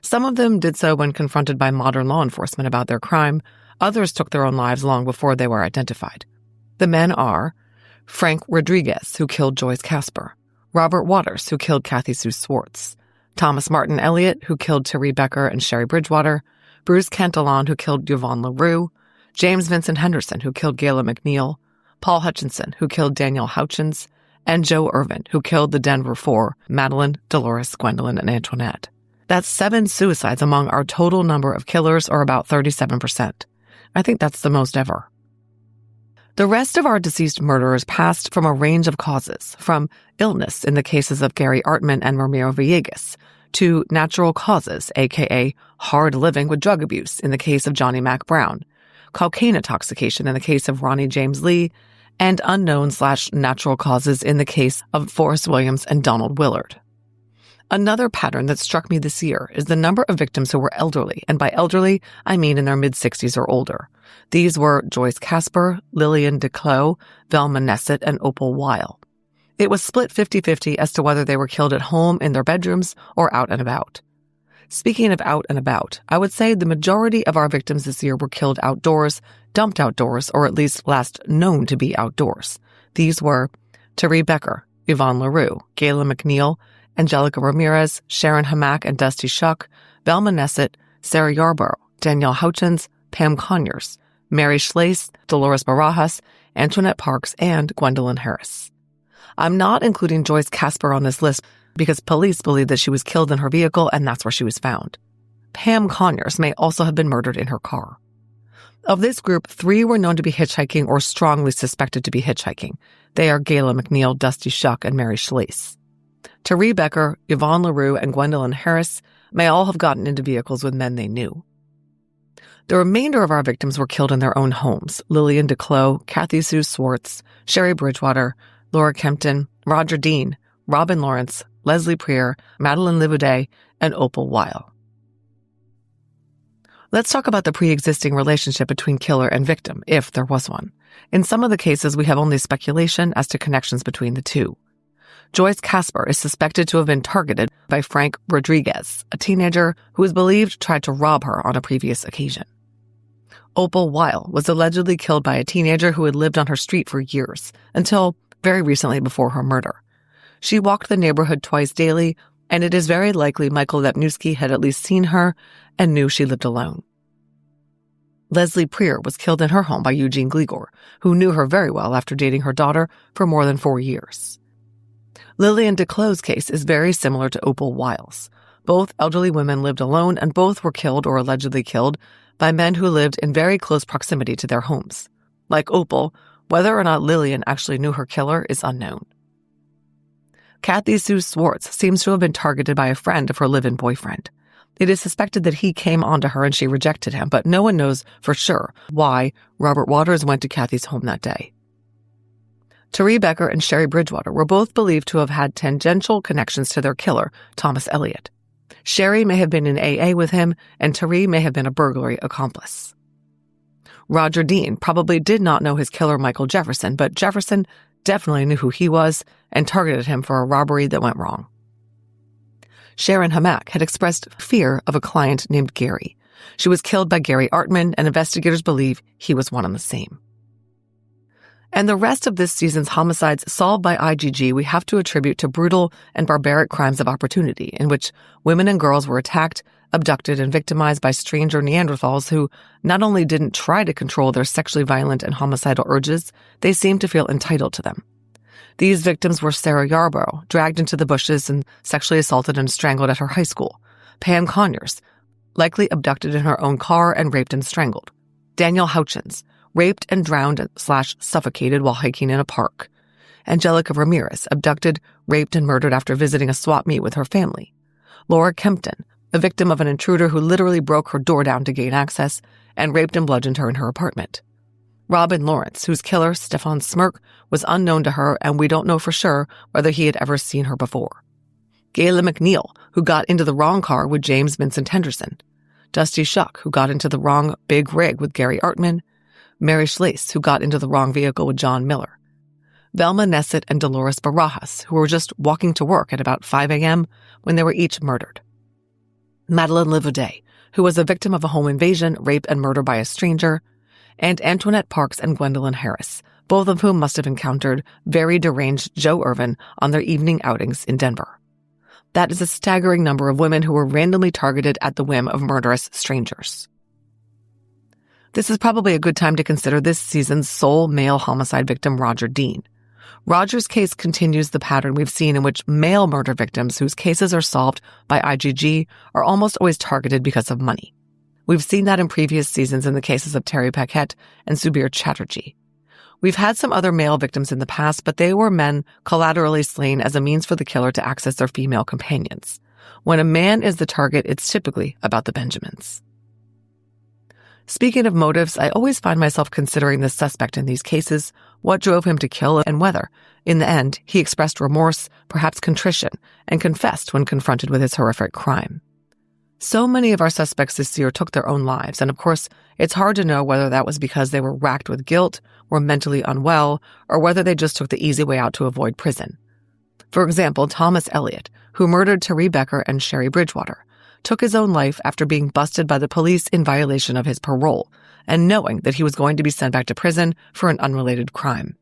Some of them did so when confronted by modern law enforcement about their crime. Others took their own lives long before they were identified. The men are Frank Rodriguez, who killed Joyce Casper, Robert Waters, who killed Kathy Sue Swartz, Thomas Martin Elliott, who killed Therese Becker and Sherry Bridgewater, Bruce Cantillon, who killed Yvonne LaRue, James Vincent Henderson, who killed Gayla McNeil, Paul Hutchinson, who killed Danielle Houchins, and Joe Irvin, who killed the Denver Four, Madeline, Dolores, Gwendolyn, and Antoinette. That's 7 suicides among our total number of killers, or about 37%. I think that's the most ever. The rest of our deceased murderers passed from a range of causes, from illness in the cases of Gary Artman and Ramiro Villegas, to natural causes, aka hard living with drug abuse in the case of Johnny Mac Brown, cocaine intoxication in the case of Ronnie James Lee, and unknown/natural causes in the case of Forrest Williams and Donald Willard. Another pattern that struck me this year is the number of victims who were elderly, and by elderly, I mean in their mid-60s or older. These were Joyce Casper, Lillian DeClos, Velma Nessett, and Opal Weil. It was split 50-50 as to whether they were killed at home in their bedrooms or out and about. Speaking of out and about, I would say the majority of our victims this year were killed outdoors, dumped outdoors, or at least last known to be outdoors. These were Therese Becker, Yvonne LaRue, Gayla McNeil, Angelica Ramirez, Sharon Hamack and Dusty Shuck, Velma Nessett, Sarah Yarborough, Danielle Houchins, Pam Conyers, Mary Schlace, Dolores Barajas, Antoinette Parks, and Gwendolyn Harris. I'm not including Joyce Casper on this list because police believe that she was killed in her vehicle and that's where she was found. Pam Conyers may also have been murdered in her car. Of this group, 3 were known to be hitchhiking or strongly suspected to be hitchhiking. They are Gayla McNeil, Dusty Shuck, and Mary Schlace. Therese Becker, Yvonne LaRue, and Gwendolyn Harris may all have gotten into vehicles with men they knew. The remainder of our victims were killed in their own homes. Lillian DeClos, Kathy Sue Swartz, Sherry Bridgewater, Laura Kempton, Roger Dean, Robin Lawrence, Leslie Prier, Madeline Livaudet, and Opal Weil. Let's talk about the pre-existing relationship between killer and victim, if there was one. In some of the cases, we have only speculation as to connections between the two. Joyce Casper is suspected to have been targeted by Frank Rodriguez, a teenager who is believed tried to rob her on a previous occasion. Opal Weil was allegedly killed by a teenager who had lived on her street for years, until very recently before her murder. She walked the neighborhood twice daily, and it is very likely Michael Lepnewski had at least seen her and knew she lived alone. Leslie Prier was killed in her home by Eugene Gligor, who knew her very well after dating her daughter for more than 4 years. Lillian DeClos' case is very similar to Opal Weil's. Both elderly women lived alone, and both were killed or allegedly killed by men who lived in very close proximity to their homes. Like Opal, whether or not Lillian actually knew her killer is unknown. Kathy Sue Swartz seems to have been targeted by a friend of her live-in boyfriend. It is suspected that he came onto her and she rejected him, but no one knows for sure why Robert Waters went to Kathy's home that day. Therese Becker and Sherry Bridgewater were both believed to have had tangential connections to their killer, Thomas Elliott. Sherry may have been in AA with him, and Therese may have been a burglary accomplice. Roger Dean probably did not know his killer, Michael Jefferson, but Jefferson definitely knew who he was and targeted him for a robbery that went wrong. Sharon Hamack had expressed fear of a client named Gary. She was killed by Gary Artman, and investigators believe he was one and the same. And the rest of this season's homicides solved by IGG we have to attribute to brutal and barbaric crimes of opportunity in which women and girls were attacked, abducted, and victimized by stranger Neanderthals who not only didn't try to control their sexually violent and homicidal urges, they seemed to feel entitled to them. These victims were Sarah Yarborough, dragged into the bushes and sexually assaulted and strangled at her high school; Pam Conyers, likely abducted in her own car and raped and strangled; Danielle Houchins, raped and drowned/suffocated while hiking in a park; Angelica Ramirez, abducted, raped, and murdered after visiting a swap meet with her family; Laura Kempton, a victim of an intruder who literally broke her door down to gain access and raped and bludgeoned her in her apartment; Robin Lawrence, whose killer, Stefan Smirk, was unknown to her, and we don't know for sure whether he had ever seen her before; Gayla McNeil, who got into the wrong car with James Vincent Henderson; Dusty Shuck, who got into the wrong big rig with Gary Artman; Mary Schlace, who got into the wrong vehicle with John Miller; Velma Nessett and Dolores Barajas, who were just walking to work at about 5 a.m. when they were each murdered; Madeline Livaudais, who was a victim of a home invasion, rape, and murder by a stranger; and Antoinette Parks and Gwendolyn Harris, both of whom must have encountered very deranged Joe Irvin on their evening outings in Denver. That is a staggering number of women who were randomly targeted at the whim of murderous strangers. This is probably a good time to consider this season's sole male homicide victim, Roger Dean. Roger's case continues the pattern we've seen in which male murder victims whose cases are solved by IGG are almost always targeted because of money. We've seen that in previous seasons in the cases of Terry Paquette and Subir Chatterjee. We've had some other male victims in the past, but they were men collaterally slain as a means for the killer to access their female companions. When a man is the target, it's typically about the Benjamins. Speaking of motives, I always find myself considering the suspect in these cases, what drove him to kill, and whether, in the end, he expressed remorse, perhaps contrition, and confessed when confronted with his horrific crime. So many of our suspects this year took their own lives, and of course, it's hard to know whether that was because they were racked with guilt, were mentally unwell, or whether they just took the easy way out to avoid prison. For example, Thomas Elliott, who murdered Therese Becker and Sherry Bridgewater, took his own life after being busted by the police in violation of his parole, and knowing that he was going to be sent back to prison for an unrelated crime.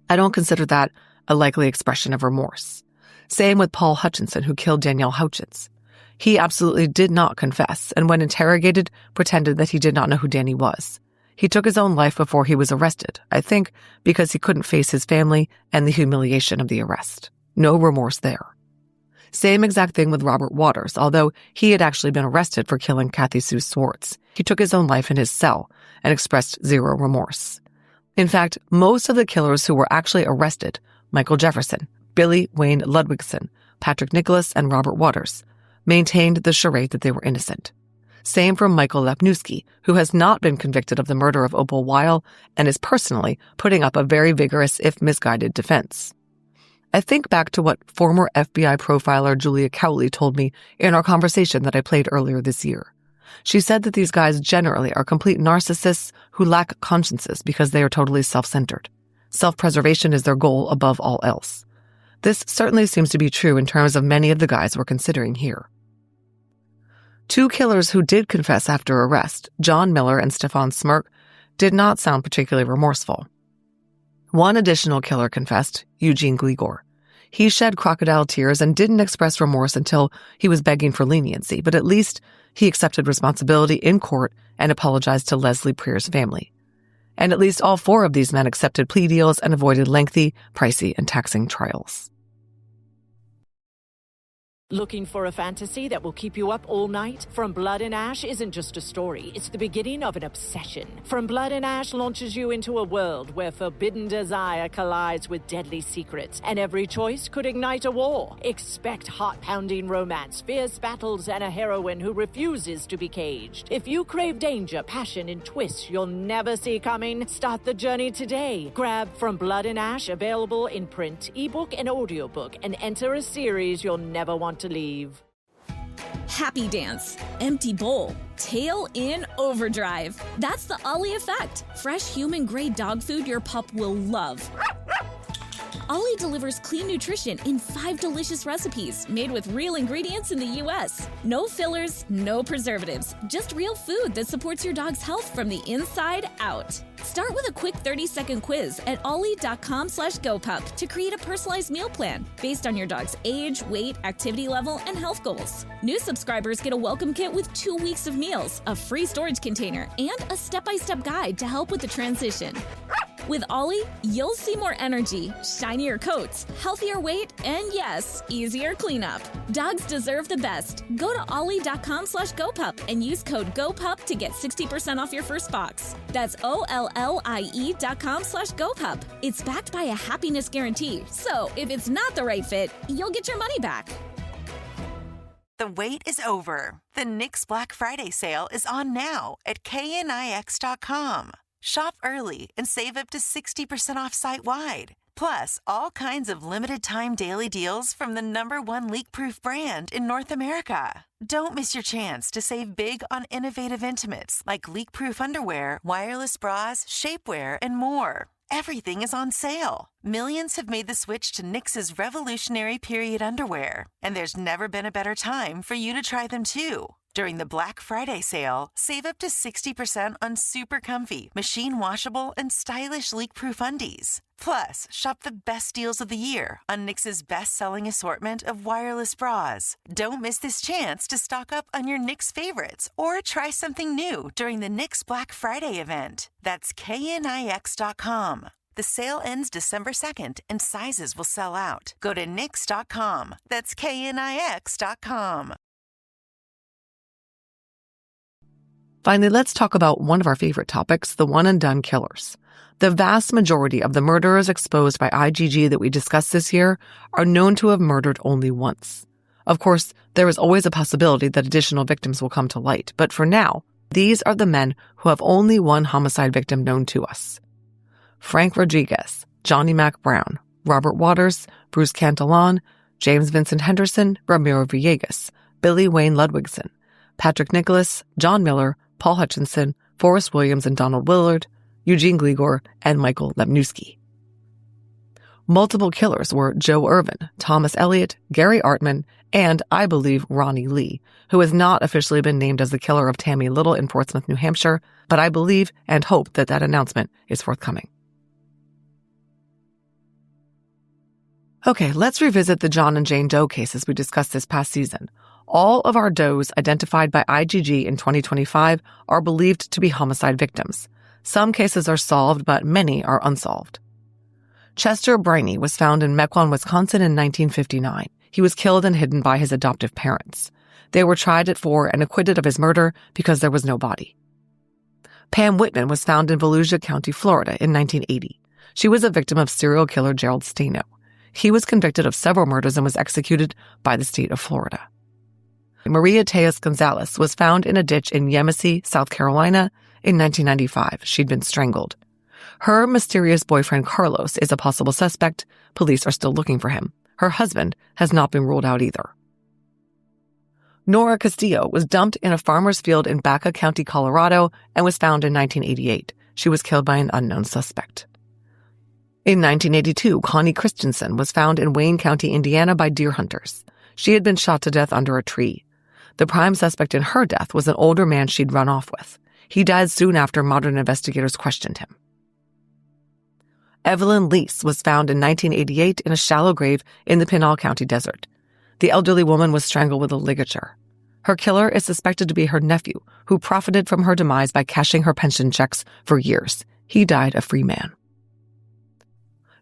I don't consider that a likely expression of remorse. Same with Paul Hutchinson, who killed Danielle Houchins. He absolutely did not confess, and when interrogated, pretended that he did not know who Danny was. He took his own life before he was arrested, I think because he couldn't face his family and the humiliation of the arrest. No remorse there. Same exact thing with Robert Waters, although he had actually been arrested for killing Kathy Sue Swartz. He took his own life in his cell and expressed zero remorse. In fact, most of the killers who were actually arrested, Michael Jefferson, Billy Wayne Ludwigson, Patrick Nicholas, and Robert Waters, maintained the charade that they were innocent. Same for Michael Lapnewski, who has not been convicted of the murder of Opal Weil and is personally putting up a very vigorous, if misguided, defense. I think back to what former FBI profiler Julia Cowley told me in our conversation that I played earlier this year. She said that these guys generally are complete narcissists who lack consciences because they are totally self-centered. Self-preservation is their goal above all else. This certainly seems to be true in terms of many of the guys we're considering here. Two killers who did confess after arrest, John Miller and Stefan Smirk, did not sound particularly remorseful. One additional killer confessed, Eugene Gligor. He shed crocodile tears and didn't express remorse until he was begging for leniency, but at least he accepted responsibility in court and apologized to Leslie Preer's family. And at least all four of these men accepted plea deals and avoided lengthy, pricey, and taxing trials. Looking for a fantasy that will keep you up all night? From Blood and Ash isn't just a story, it's the beginning of an obsession. From Blood and Ash launches you into a world where forbidden desire collides with deadly secrets, and every choice could ignite a war. Expect heart-pounding romance, fierce battles, and a heroine who refuses to be caged. If you crave danger, passion, and twists you'll never see coming, start the journey today. Grab From Blood and Ash, available in print, ebook, and audiobook, and enter a series you'll never want to leave. Happy dance, empty bowl, tail in overdrive. That's the Ollie effect. Fresh human-grade dog food your pup will love. Ollie delivers clean nutrition in 5 delicious recipes made with real ingredients in the U.S. No fillers, no preservatives, just real food that supports your dog's health from the inside out. Start with a quick 30-second quiz at ollie.com/gopup to create a personalized meal plan based on your dog's age, weight, activity level, and health goals. New subscribers get a welcome kit with 2 weeks of meals, a free storage container, and a step-by-step guide to help with the transition. With Ollie, you'll see more energy, shinier coats, healthier weight, and yes, easier cleanup. Dogs deserve the best. Go to ollie.com/gopup and use code GOPUP to get 60% off your first box. That's OLLIE.com/gopup. It's backed by a happiness guarantee, so if it's not the right fit, you'll get your money back. The wait is over. The Knix Black Friday sale is on now at KNIX.com. Shop early and save up to 60% off site-wide. Plus, all kinds of limited-time daily deals from the #1 leak-proof brand in North America. Don't miss your chance to save big on innovative intimates like leak-proof underwear, wireless bras, shapewear, and more. Everything is on sale. Millions have made the switch to Knix's revolutionary period underwear, and there's never been a better time for you to try them too. During the Black Friday sale, save up to 60% on super comfy, machine-washable, and stylish leak-proof undies. Plus, shop the best deals of the year on Knix's best-selling assortment of wireless bras. Don't miss this chance to stock up on your Knix favorites or try something new during the Knix Black Friday event. That's KNIX.com. The sale ends December 2nd, and sizes will sell out. Go to Knix.com. That's KNIX.com. Finally, let's talk about one of our favorite topics, the one-and-done killers. The vast majority of the murderers exposed by IGG that we discussed this year are known to have murdered only once. Of course, there is always a possibility that additional victims will come to light, but for now, these are the men who have only one homicide victim known to us. Frank Rodriguez, Johnny Mac Brown, Robert Waters, Bruce Cantillon, James Vincent Henderson, Ramiro Villegas, Billy Wayne Ludwigson, Patrick Nicholas, John Miller, Paul Hutchinson, Forrest Williams and Donald Willard, Eugene Gligor, and Michael Lemnewski. Multiple killers were Joe Irvin, Thomas Elliott, Gary Artman, and, I believe, Ronnie Lee, who has not officially been named as the killer of Tammy Little in Portsmouth, New Hampshire, but I believe and hope that that announcement is forthcoming. Okay, let's revisit the John and Jane Doe cases we discussed this past season. All of our does identified by IGG in 2025 are believed to be homicide victims. Some cases are solved, but many are unsolved. Chester Briney was found in Mequon, Wisconsin in 1959. He was killed and hidden by his adoptive parents. They were tried at 4 and acquitted of his murder because there was no body. Pam Whitman was found in Volusia County, Florida in 1980. She was a victim of serial killer Gerald Stano. He was convicted of several murders and was executed by the state of Florida. Maria Tejas Gonzalez was found in a ditch in Yemassee, South Carolina in 1995. She'd been strangled. Her mysterious boyfriend Carlos is a possible suspect. Police are still looking for him. Her husband has not been ruled out either. Nora Castillo was dumped in a farmer's field in Baca County, Colorado, and was found in 1988. She was killed by an unknown suspect. In 1982, Connie Christensen was found in Wayne County, Indiana by deer hunters. She had been shot to death under a tree. The prime suspect in her death was an older man she'd run off with. He died soon after modern investigators questioned him. Evelyn Lease was found in 1988 in a shallow grave in the Pinal County desert. The elderly woman was strangled with a ligature. Her killer is suspected to be her nephew, who profited from her demise by cashing her pension checks for years. He died a free man.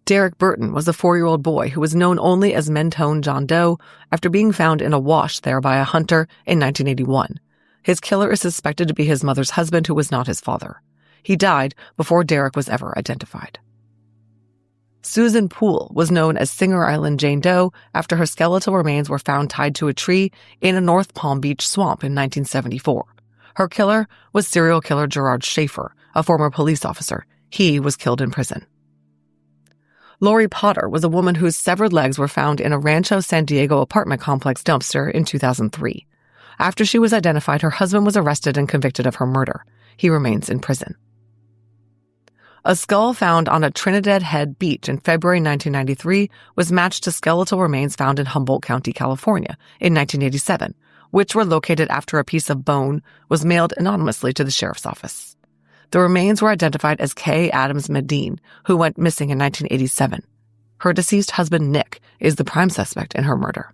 Derek Burton was a 4-year-old boy who was known only as Mentone John Doe after being found in a wash there by a hunter in 1981. His killer is suspected to be his mother's husband, who was not his father. He died before Derek was ever identified. Susan Poole was known as Singer Island Jane Doe after her skeletal remains were found tied to a tree in a North Palm Beach swamp in 1974. Her killer was serial killer Gerard Schaefer, a former police officer. He was killed in prison. Lori Potter was a woman whose severed legs were found in a Rancho San Diego apartment complex dumpster in 2003. After she was identified, her husband was arrested and convicted of her murder. He remains in prison. A skull found on a Trinidad Head beach in February 1993 was matched to skeletal remains found in Humboldt County, California in 1987, which were located after a piece of bone was mailed anonymously to the sheriff's office. The remains were identified as Kay Adams Medine, who went missing in 1987. Her deceased husband, Nick, is the prime suspect in her murder.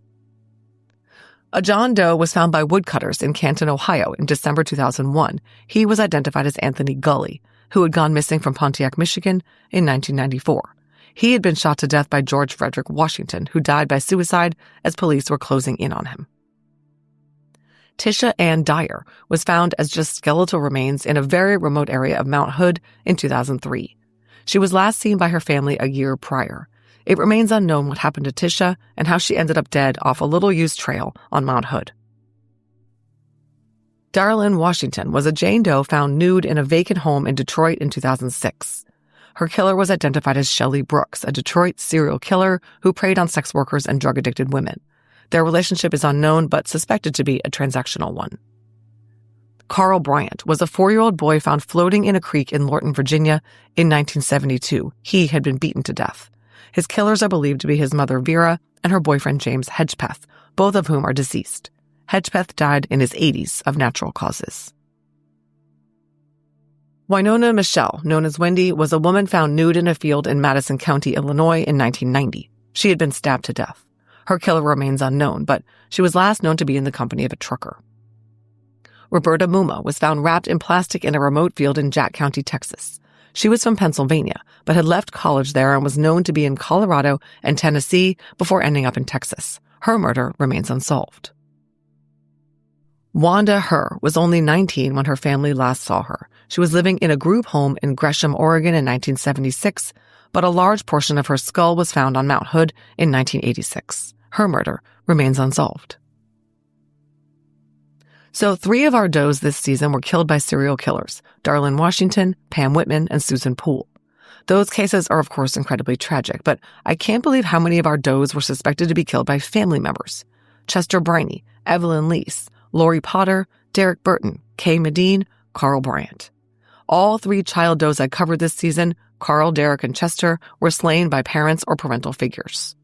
A John Doe was found by woodcutters in Canton, Ohio in December 2001. He was identified as Anthony Gully, who had gone missing from Pontiac, Michigan in 1994. He had been shot to death by George Frederick Washington, who died by suicide as police were closing in on him. Tisha Ann Dyer was found as just skeletal remains in a very remote area of Mount Hood in 2003. She was last seen by her family a year prior. It remains unknown what happened to Tisha and how she ended up dead off a little-used trail on Mount Hood. Darlene Washington was a Jane Doe found nude in a vacant home in Detroit in 2006. Her killer was identified as Shelley Brooks, a Detroit serial killer who preyed on sex workers and drug-addicted women. Their relationship is unknown, but suspected to be a transactional one. Carl Bryant was a 4-year-old boy found floating in a creek in Lorton, Virginia in 1972. He had been beaten to death. His killers are believed to be his mother Vera and her boyfriend James Hedgepeth, both of whom are deceased. Hedgepeth died in his 80s of natural causes. Wynonna Michelle, known as Wendy, was a woman found nude in a field in Madison County, Illinois in 1990. She had been stabbed to death. Her killer remains unknown, but she was last known to be in the company of a trucker. Roberta Muma was found wrapped in plastic in a remote field in Jack County, Texas. She was from Pennsylvania, but had left college there and was known to be in Colorado and Tennessee before ending up in Texas. Her murder remains unsolved. Wanda Herr was only 19 when her family last saw her. She was living in a group home in Gresham, Oregon in 1976, but a large portion of her skull was found on Mount Hood in 1986. Her murder remains unsolved. So 3 of our does this season were killed by serial killers: Darlene Washington, Pam Whitman, and Susan Poole. Those cases are, of course, incredibly tragic, but I can't believe how many of our does were suspected to be killed by family members: Chester Briney, Evelyn Lease, Lori Potter, Derek Burton, Kay Medine, Carl Bryant. All 3 child does I covered this season, Carl, Derek, and Chester, were slain by parents or parental figures.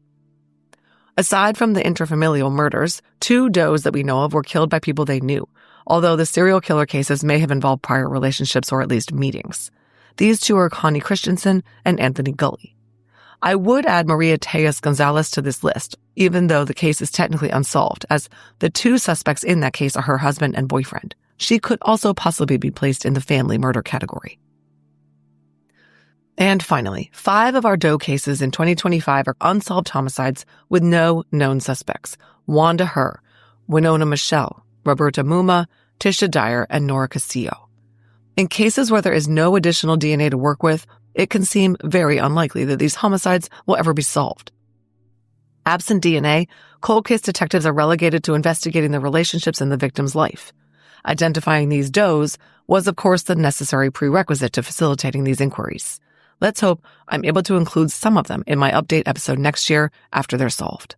Aside from the intrafamilial murders, 2 does that we know of were killed by people they knew, although the serial killer cases may have involved prior relationships or at least meetings. These 2 are Connie Christensen and Anthony Gully. I would add Maria Tejas Gonzalez to this list, even though the case is technically unsolved, as the 2 suspects in that case are her husband and boyfriend. She could also possibly be placed in the family murder category. And finally, 5 of our doe cases in 2025 are unsolved homicides with no known suspects: Wanda Herr, Wynonna Michelle, Roberta Muma, Tisha Dyer, and Nora Castillo. In cases where there is no additional DNA to work with, it can seem very unlikely that these homicides will ever be solved. Absent DNA, cold case detectives are relegated to investigating the relationships in the victim's life. Identifying these does was, of course, the necessary prerequisite to facilitating these inquiries. Let's hope I'm able to include some of them in my update episode next year after they're solved.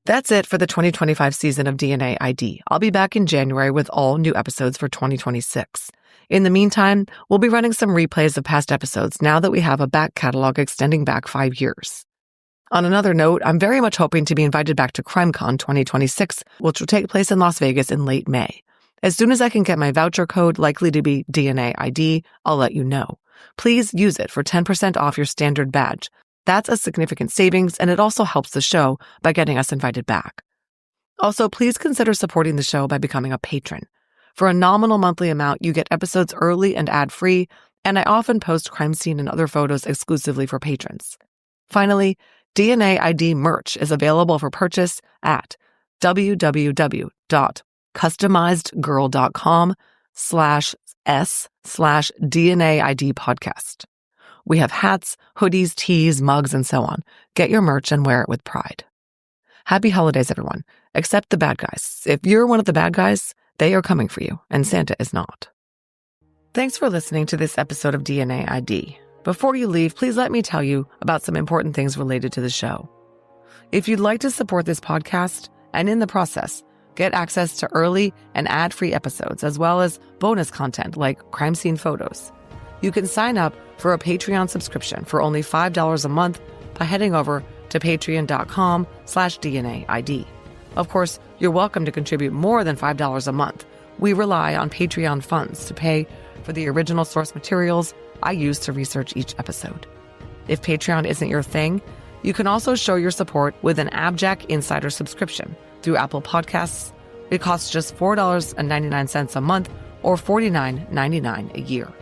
That's it for the 2025 season of DNA ID. I'll be back in January with all new episodes for 2026. In the meantime, we'll be running some replays of past episodes now that we have a back catalog extending back 5 years. On another note, I'm very much hoping to be invited back to CrimeCon 2026, which will take place in Las Vegas in late May. As soon as I can get my voucher code, likely to be DNA ID, I'll let you know. Please use it for 10% off your standard badge. That's a significant savings, and it also helps the show by getting us invited back. Also, please consider supporting the show by becoming a patron. For a nominal monthly amount, you get episodes early and ad-free, And I often post crime scene and other photos exclusively for patrons. Finally, DNA ID merch is available for purchase at www.customizedgirl.com/s/DNA ID podcast. We have hats, hoodies, tees, mugs, and so on. Get your merch and wear it with pride. Happy holidays, everyone, except the bad guys. If you're one of the bad guys, they are coming for you, and Santa is not. Thanks for listening to this episode of DNA ID. Before you leave, please let me tell you about some important things related to the show. If you'd like to support this podcast, and in the process, get access to early and ad-free episodes, as well as bonus content like crime scene photos, you can sign up for a Patreon subscription for only $5 a month by heading over to patreon.com/DNAID. Of course, you're welcome to contribute more than $5 a month. We rely on Patreon funds to pay for the original source materials I use to research each episode. If Patreon isn't your thing, you can also show your support with an AbJack Insider subscription through Apple Podcasts. It costs just $4.99 a month or $49.99 a year.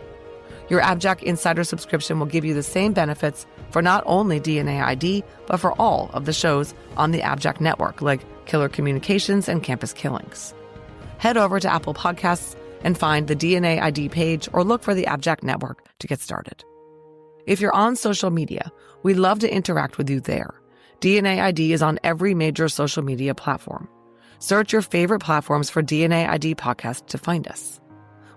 Your AbJack Insider subscription will give you the same benefits for not only DNA ID, but for all of the shows on the AbJack network, like Killer Communications and Campus Killings. Head over to Apple Podcasts and find the DNA ID page or look for the AbJack network to get started. If you're on social media, we'd love to interact with you there. DNA ID is on every major social media platform. Search your favorite platforms for DNA ID podcast to find us.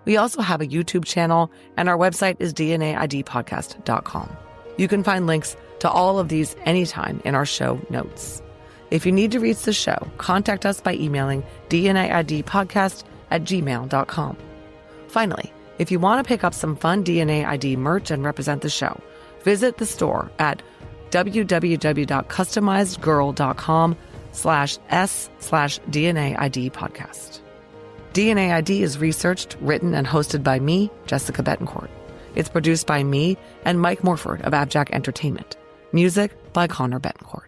We also have a YouTube channel, and our website is dnaidpodcast.com. You can find links to all of these anytime in our show notes. If you need to reach the show, contact us by emailing dnaidpodcast@gmail.com. Finally, if you want to pick up some fun DNA ID merch and represent the show, visit the store at www.customizedgirl.com/s/DNA ID podcast. DNA ID is researched, written, and hosted by me, Jessica Betancourt. It's produced by me and Mike Morford of AbJack Entertainment. Music by Connor Betancourt.